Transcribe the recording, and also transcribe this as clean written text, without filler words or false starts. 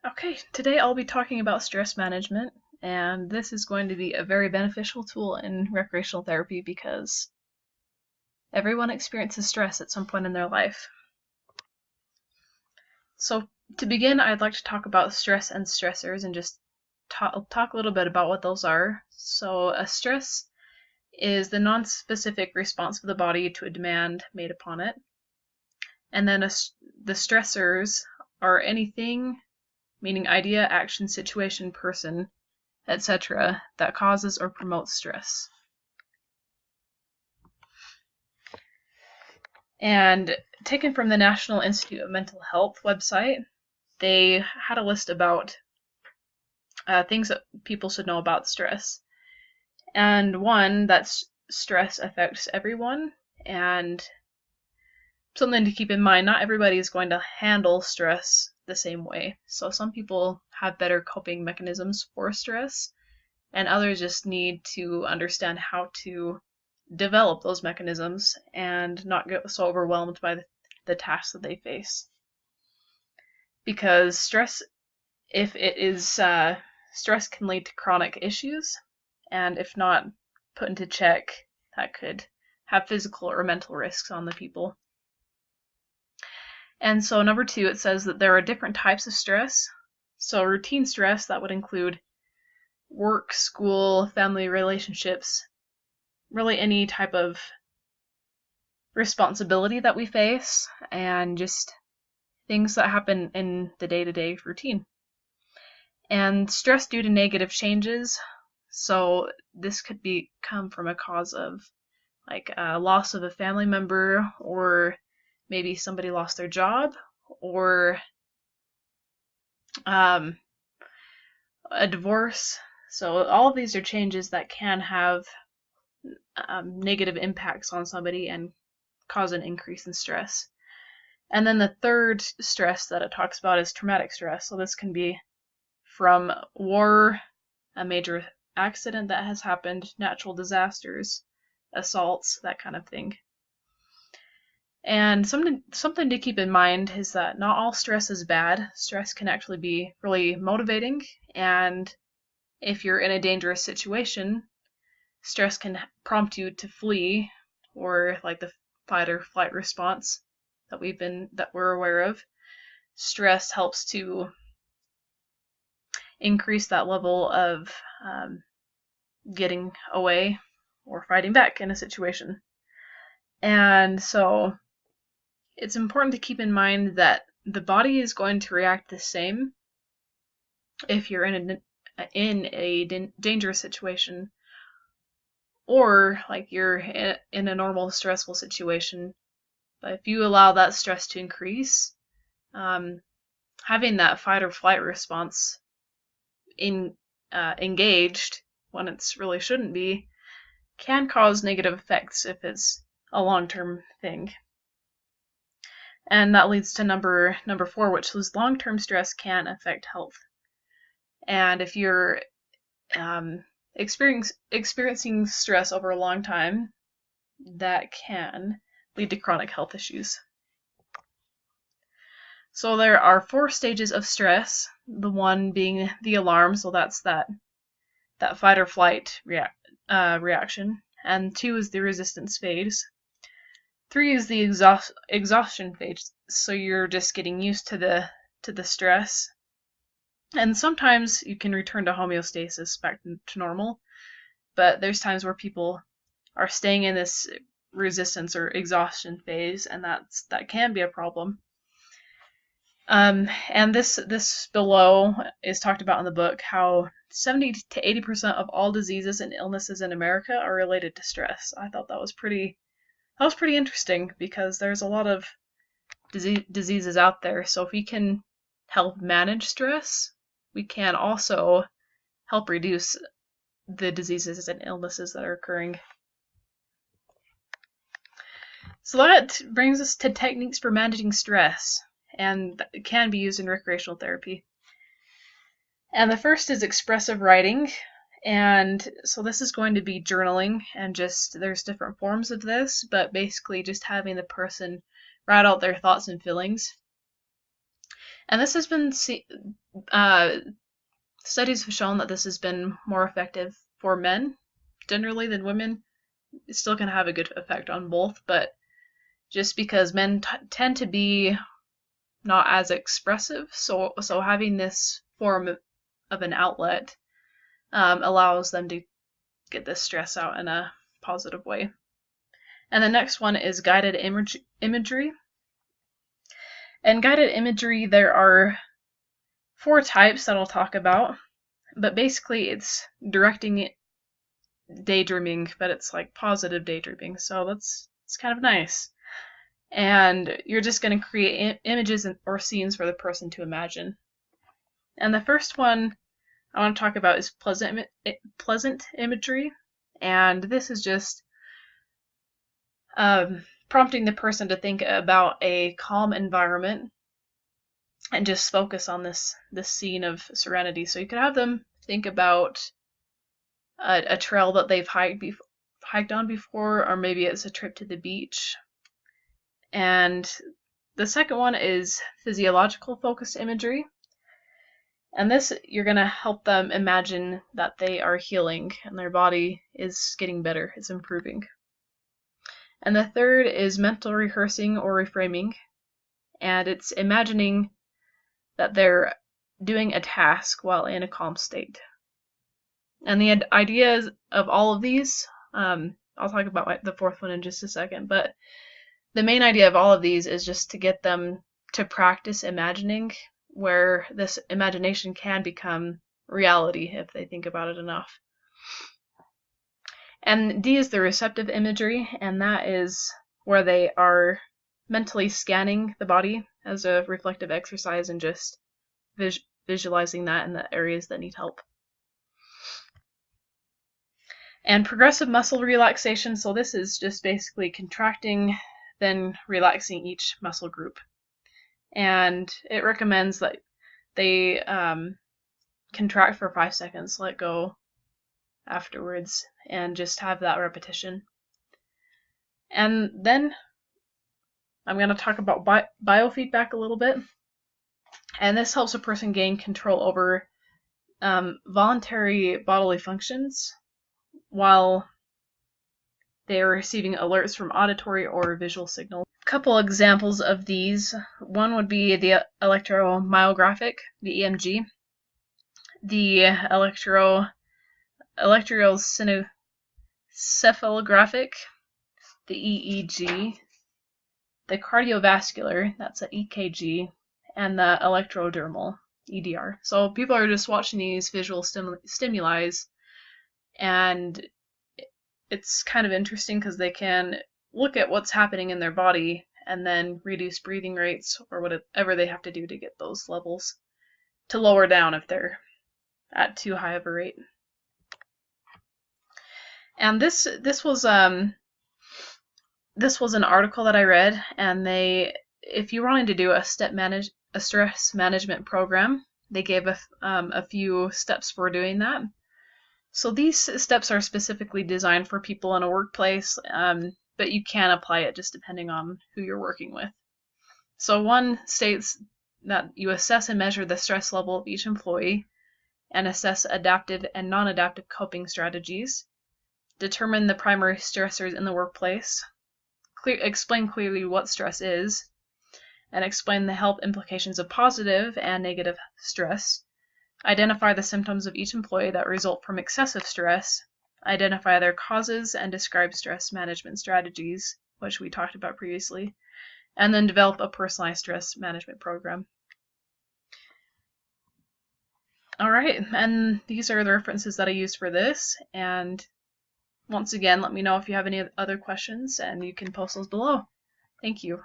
Okay, today I'll be talking about stress management, and this is going to be a very beneficial tool in recreational therapy because everyone experiences stress at some point in their life. So, to begin, I'd like to talk about stress and stressors and just talk a little bit about what those are. So, a stress is the non-specific response of the body to a demand made upon it. And then the stressors are anything, meaning idea, action, situation, person, etc., that causes or promotes stress. And taken from the National Institute of Mental Health website, they had a list about things that people should know about stress. And one, that stress affects everyone, and something to keep in mind, not everybody is going to handle stress the same way. So some people have better coping mechanisms for stress, and others just need to understand how to develop those mechanisms and not get so overwhelmed by the tasks that they face. Because stress, if it is, stress can lead to chronic issues, and if not put into check, that could have physical or mental risks on the people. And so number 2, it says that there are different types of stress. So routine stress, that would include work, school, family relationships, really any type of responsibility that we face, and just things that happen in the day-to-day routine. And stress due to negative changes, so this could come from a cause of like a loss of a family member, or maybe somebody lost their job, or a divorce. So all of these are changes that can have negative impacts on somebody and cause an increase in stress. And then the third stress that it talks about is traumatic stress. So this can be from war, a major accident that has happened, natural disasters, assaults, that kind of thing. And something to keep in mind is that not all stress is bad. Stress can actually be really motivating, and if you're in a dangerous situation, stress can prompt you to flee, or like the fight or flight response that we're aware of. Stress helps to increase that level of getting away or fighting back in a situation. And so it's important to keep in mind that the body is going to react the same if you're in a dangerous situation, or like you're in a normal stressful situation. But if you allow that stress to increase, having that fight or flight response engaged when it really shouldn't be can cause negative effects if it's a long-term thing. And that leads to number 4, which was long-term stress can affect health. And if you're experiencing stress over a long time, that can lead to chronic health issues. So there are 4 stages of stress, the one being the alarm, so that's that fight or flight reaction, and 2 is the resistance phase. 3 is the exhaustion phase, so you're just getting used to the stress. And sometimes you can return to homeostasis, back to normal, but there's times where people are staying in this resistance or exhaustion phase, and that can be a problem. And this below is talked about in the book, how 70 to 80% of all diseases and illnesses in America are related to stress. I thought that was pretty interesting, because there's a lot of diseases out there. So if we can help manage stress, we can also help reduce the diseases and illnesses that are occurring. So that brings us to techniques for managing stress, and it can be used in recreational therapy. And the first is expressive writing. And so this is going to be journaling, and just there's different forms of this, but basically just having the person write out their thoughts and feelings. And this has been studies have shown that this has been more effective for men generally than women. It's still going to have a good effect on both, but just because men tend to be not as expressive, so having this form of an outlet allows them to get this stress out in a positive way. And the next one is guided imagery. In guided imagery, there are 4 types that I'll talk about, but basically it's directing daydreaming, but it's like positive daydreaming, so it's kind of nice. And you're just going to create images or scenes for the person to imagine. And the first one I want to talk about is pleasant imagery, and this is just prompting the person to think about a calm environment and just focus on this scene of serenity. So you could have them think about a trail that they've hiked on before, or maybe it's a trip to the beach. And the second one is physiological focused imagery. And this, you're going to help them imagine that they are healing and their body is getting better, it's improving. And the third is mental rehearsing or reframing, and it's imagining that they're doing a task while in a calm state. And the ideas of all of these, I'll talk about the fourth one in just a second, but the main idea of all of these is just to get them to practice imagining, where this imagination can become reality if they think about it enough. And D is the receptive imagery, and that is where they are mentally scanning the body as a reflective exercise and just visualizing that in the areas that need help. And progressive muscle relaxation, so this is just basically contracting, then relaxing each muscle group. And it recommends that they contract for 5 seconds, let go afterwards, and just have that repetition. And then I'm going to talk about biofeedback a little bit. And this helps a person gain control over voluntary bodily functions while they are receiving alerts from auditory or visual signals. A couple examples of these. One would be the electromyographic, the EMG, the electroencephalographic, the EEG, the cardiovascular, that's an EKG, and the electrodermal, EDR. So people are just watching these visual stimuli, and it's kind of interesting because they can look at what's happening in their body and then reduce breathing rates or whatever they have to do to get those levels to lower down if they're at too high of a rate. And this was an article that I read, and if you wanted to do a stress management program, they gave a few steps for doing that. So these steps are specifically designed for people in a workplace, but you can apply it just depending on who you're working with. So one states that you assess and measure the stress level of each employee and assess adaptive and non-adaptive coping strategies. Determine the primary stressors in the workplace. Explain clearly what stress is, and explain the health implications of positive and negative stress. Identify the symptoms of each employee that result from excessive stress. Identify their causes and describe stress management strategies, which we talked about previously. And then develop a personalized stress management program. Alright, and these are the references that I used for this, and once again, let me know if you have any other questions, and you can post those below. Thank you.